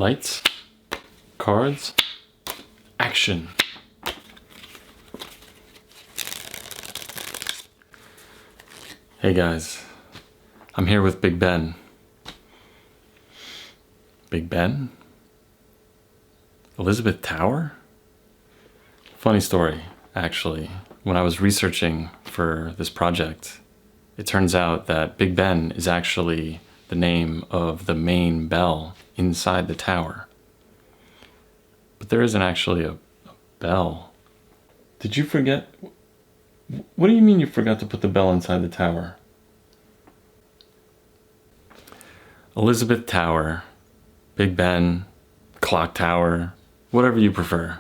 Lights, cards, action. Hey guys, I'm here with Big Ben. Big Ben? Elizabeth Tower? Funny story, actually. When I was researching for this project, it turns out that Big Ben is actually the name of the main bell inside the tower. But there isn't actually a bell. Did you forget? What do you mean you forgot to put the bell inside the tower? Elizabeth Tower, Big Ben, Clock Tower, whatever you prefer.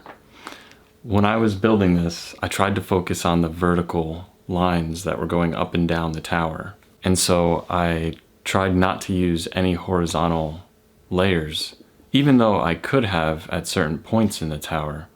When I was building this, I tried to focus on the vertical lines that were going up and down the tower. And so I tried not to use any horizontal layers, even though I could have at certain points in the tower.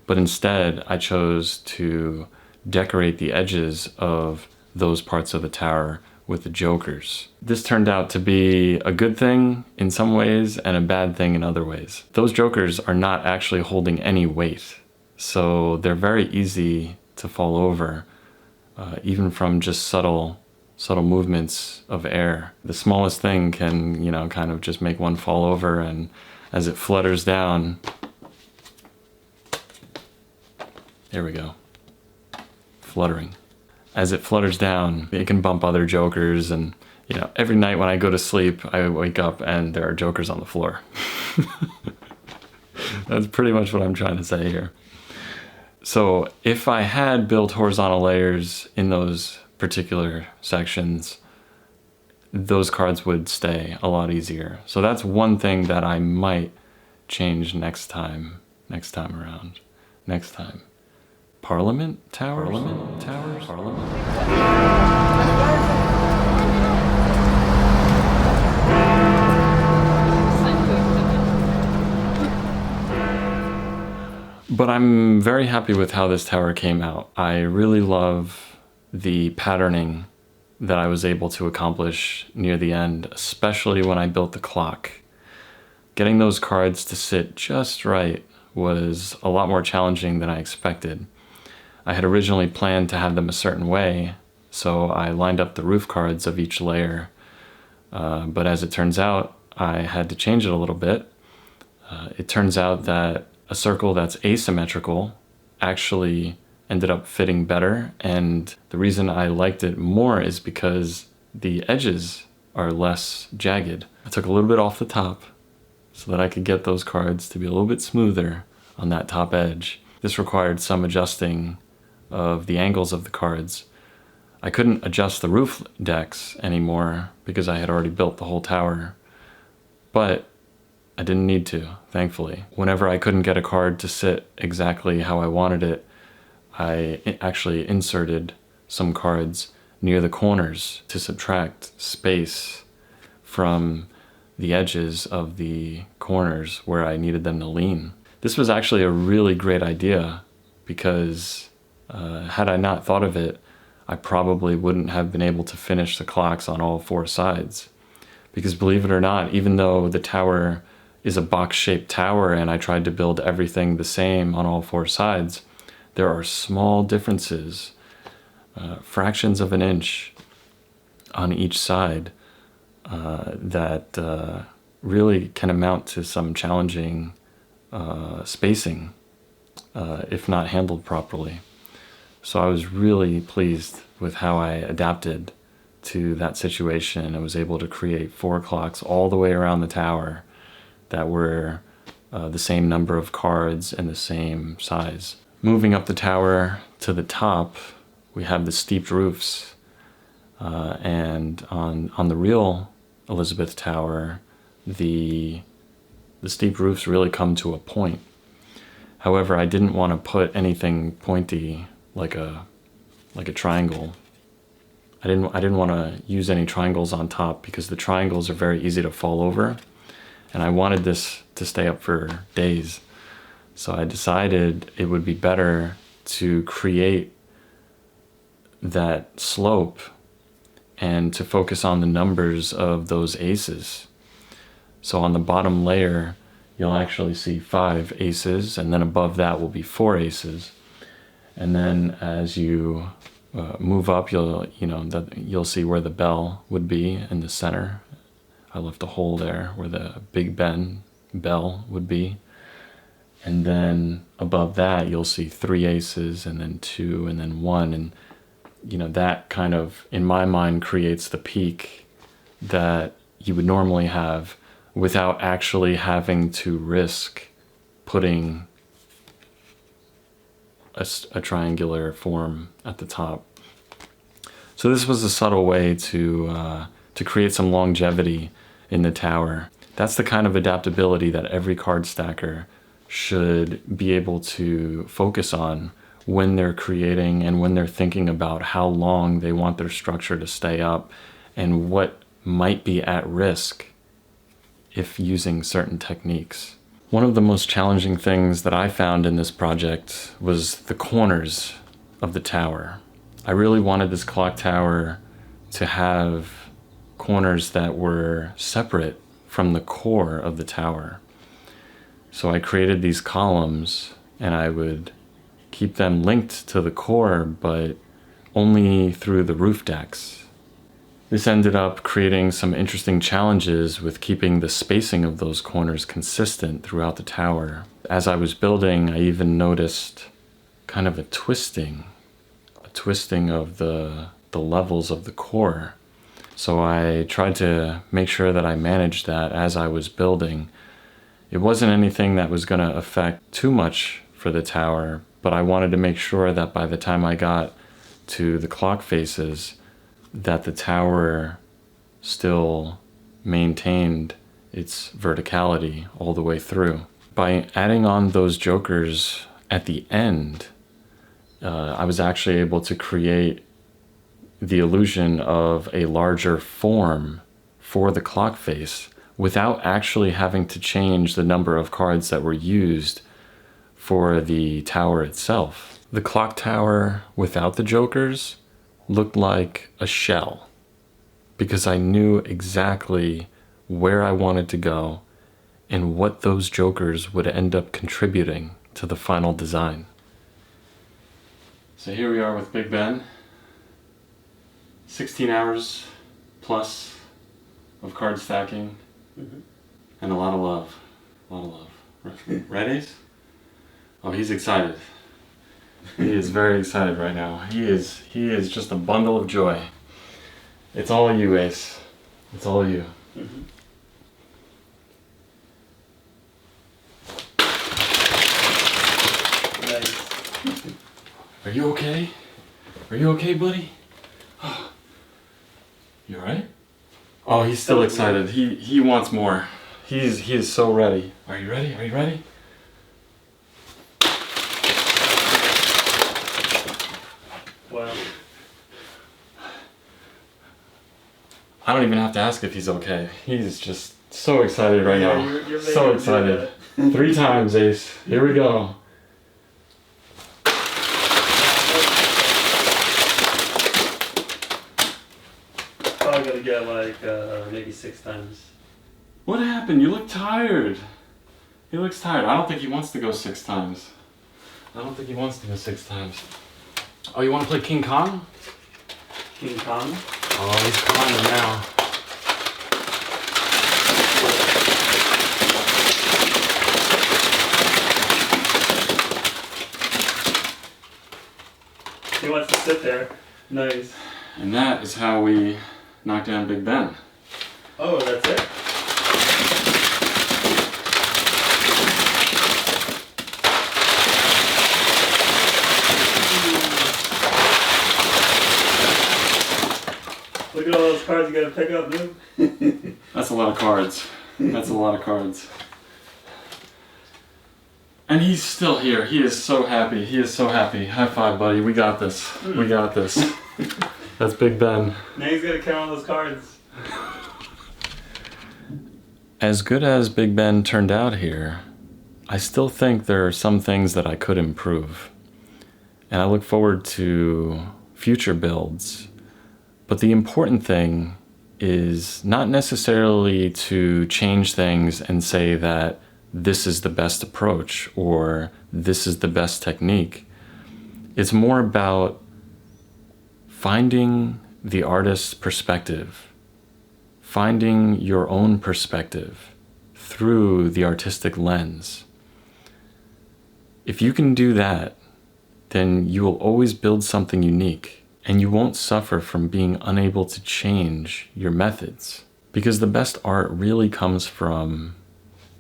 But instead, I chose to decorate the edges of those parts of the tower with the jokers. This turned out to be a good thing in some ways and a bad thing in other ways. Those jokers are not actually holding any weight, so they're very easy to fall over, even from just subtle movements of air. The smallest thing can, kind of just make one fall over, and as it flutters down, there we go, fluttering. As it flutters down, it can bump other jokers, and every night when I go to sleep, I wake up and there are jokers on the floor. That's pretty much what I'm trying to say here. So if I had built horizontal layers in those particular sections, those cards would stay a lot easier. So that's one thing that I might change next time around. Next time. Parliament Towers? Parliament Towers? Parliament? But I'm very happy with how this tower came out. I really love the patterning that I was able to accomplish near the end, especially when I built the clock. Getting those cards to sit just right was a lot more challenging than I expected. I had originally planned to have them a certain way, so I lined up the roof cards of each layer. But as it turns out, I had to change it a little bit. It turns out that a circle that's asymmetrical actually ended up fitting better, and the reason I liked it more is because the edges are less jagged. I took a little bit off the top so that I could get those cards to be a little bit smoother on that top edge. This required some adjusting of the angles of the cards. I couldn't adjust the roof decks anymore because I had already built the whole tower, but I didn't need to, thankfully. Whenever I couldn't get a card to sit exactly how I wanted it, I actually inserted some cards near the corners to subtract space from the edges of the corners where I needed them to lean. This was actually a really great idea because had I not thought of it, I probably wouldn't have been able to finish the clocks on all four sides. Because believe it or not, even though the tower is a box-shaped tower and I tried to build everything the same on all four sides, there are small differences, fractions of an inch on each side that really can amount to some challenging spacing if not handled properly. So I was really pleased with how I adapted to that situation and was able to create 4 clocks all the way around the tower that were the same number of cards and the same size. Moving up the tower to the top, we have the steeped roofs. And on the real Elizabeth Tower, the steep roofs really come to a point. However, I didn't want to put anything pointy like a triangle. I didn't want to use any triangles on top because the triangles are very easy to fall over, and I wanted this to stay up for days. So I decided it would be better to create that slope and to focus on the numbers of those aces. So on the bottom layer, you'll actually see 5 aces, and then above that will be 4 aces. And then as you move up, you'll see where the bell would be in the center. I left a hole there where the Big Ben bell would be. And then above that, you'll see 3 aces, and then 2, and then 1. And, that kind of, in my mind, creates the peak that you would normally have without actually having to risk putting a triangular form at the top. So this was a subtle way to create some longevity in the tower. That's the kind of adaptability that every card stacker should be able to focus on when they're creating and when they're thinking about how long they want their structure to stay up and what might be at risk if using certain techniques. One of the most challenging things that I found in this project was the corners of the tower. I really wanted this clock tower to have corners that were separate from the core of the tower. So I created these columns, and I would keep them linked to the core, but only through the roof decks. This ended up creating some interesting challenges with keeping the spacing of those corners consistent throughout the tower. As I was building, I even noticed kind of a twisting of the levels of the core. So I tried to make sure that I managed that as I was building. It wasn't anything that was going to affect too much for the tower, but I wanted to make sure that by the time I got to the clock faces, that the tower still maintained its verticality all the way through. By adding on those jokers at the end, I was actually able to create the illusion of a larger form for the clock face without actually having to change the number of cards that were used for the tower itself. The clock tower without the jokers looked like a shell because I knew exactly where I wanted to go and what those jokers would end up contributing to the final design. So here we are with Big Ben. 16 hours plus of card stacking, and a lot of love. A lot of love. Right, Ace? Oh, he's excited. He is very excited right now. He is just a bundle of joy. It's all you, Ace. It's all you. Nice. Are you okay? Are you okay, buddy? You alright? Oh, he's still excited. He wants more. He is so ready. Are you ready? Are you ready? Wow. I don't even have to ask if he's okay. He's just so excited right now. You're so excited. 3 times, Ace. Here we go. Probably gonna get like maybe 6 times. What happened? You look tired. He looks tired. I don't think he wants to go 6 times. I don't think he wants to go 6 times. Oh, you want to play King Kong? King Kong? Oh, he's climbing now. He wants to sit there. Nice. And that is how we knock down Big Ben. Oh, that's it? Look at all those cards you gotta pick up, dude. That's a lot of cards. That's a lot of cards. And he's still here. He is so happy. He is so happy. High five, buddy. We got this. We got this. That's Big Ben. Now he's gonna count all those cards. As good as Big Ben turned out here, I still think there are some things that I could improve. And I look forward to future builds. But the important thing is not necessarily to change things and say that this is the best approach or this is the best technique. It's more about finding the artist's perspective, finding your own perspective through the artistic lens. If you can do that, then you will always build something unique, and you won't suffer from being unable to change your methods. Because the best art really comes from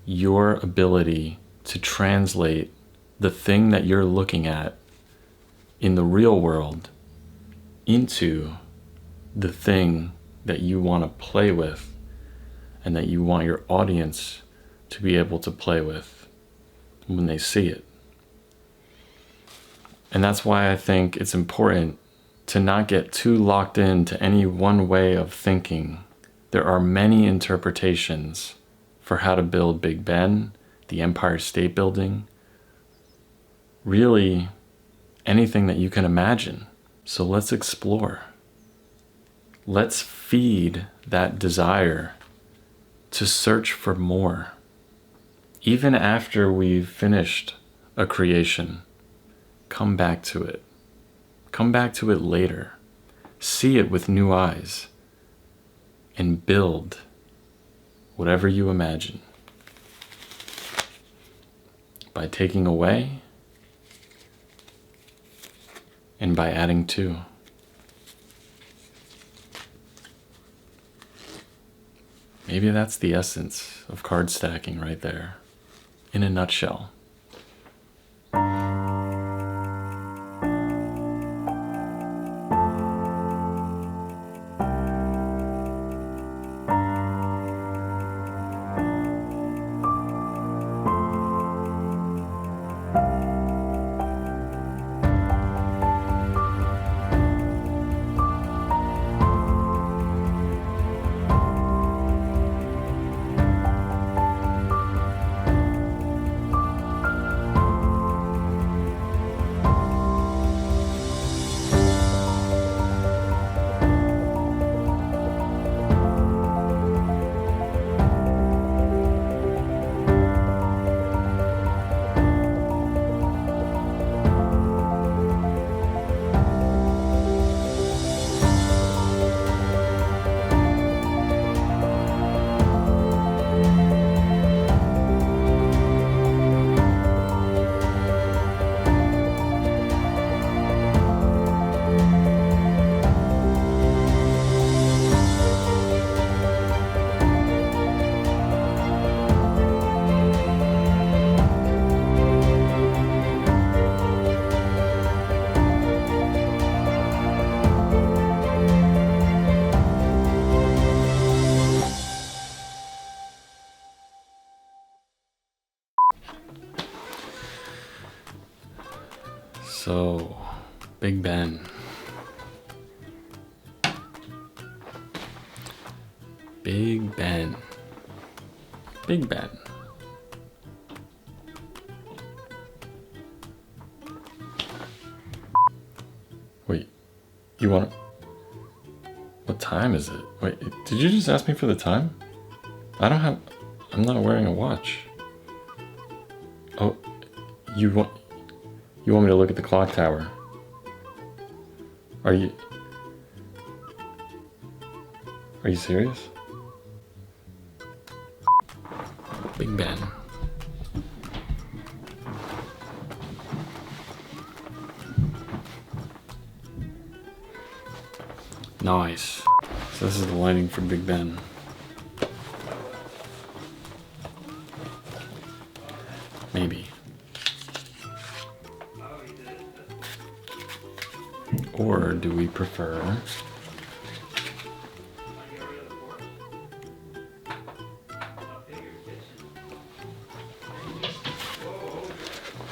your ability to translate the thing that you're looking at in the real world into the thing that you want to play with and that you want your audience to be able to play with when they see it. And that's why I think it's important to not get too locked into any one way of thinking. There are many interpretations for how to build Big Ben, the Empire State Building, really anything that you can imagine. So let's explore. Let's feed that desire to search for more. Even after we've finished a creation, come back to it. Come back to it later. See it with new eyes and build whatever you imagine by taking away and by adding to. Maybe that's the essence of card stacking right there, in a nutshell. So, Big Ben. Big Ben. Big Ben. Wait, you want... What time is it? Wait, did you just ask me for the time? I'm not wearing a watch. Oh, you want me to look at the clock tower? Are you serious? Big Ben. Nice. So this is the lighting for Big Ben. Maybe. Or do we prefer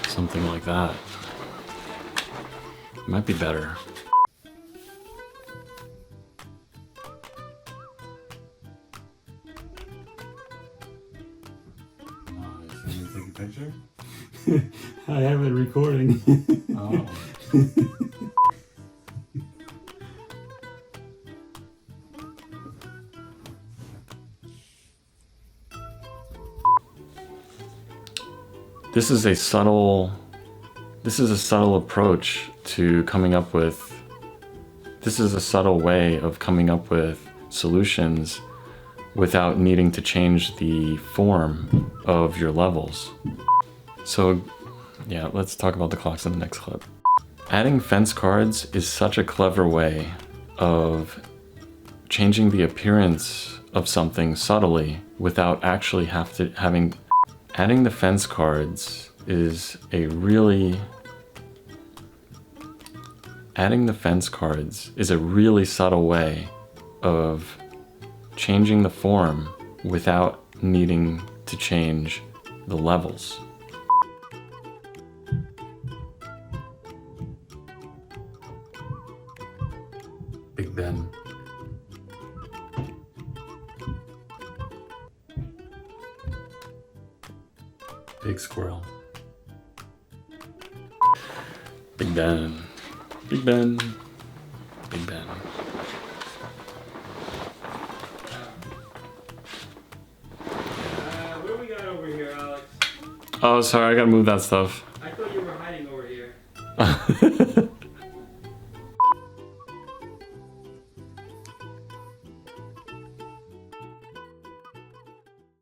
something like that? Might be better. Can you take a picture? I have it recording. Oh. this is a subtle approach to coming up with, this is a subtle way of coming up with solutions without needing to change the form of your levels. So yeah, let's talk about the clocks in the next clip. Adding fence cards is such a clever way of changing the appearance of something subtly without actually having. Adding the fence cards is a really subtle way of changing the form without needing to change the levels. Big Ben. Big squirrel. Big Ben. Big Ben. Big Ben. What do we got over here, Alex? Oh, sorry, I gotta move that stuff. I thought you were hiding over here.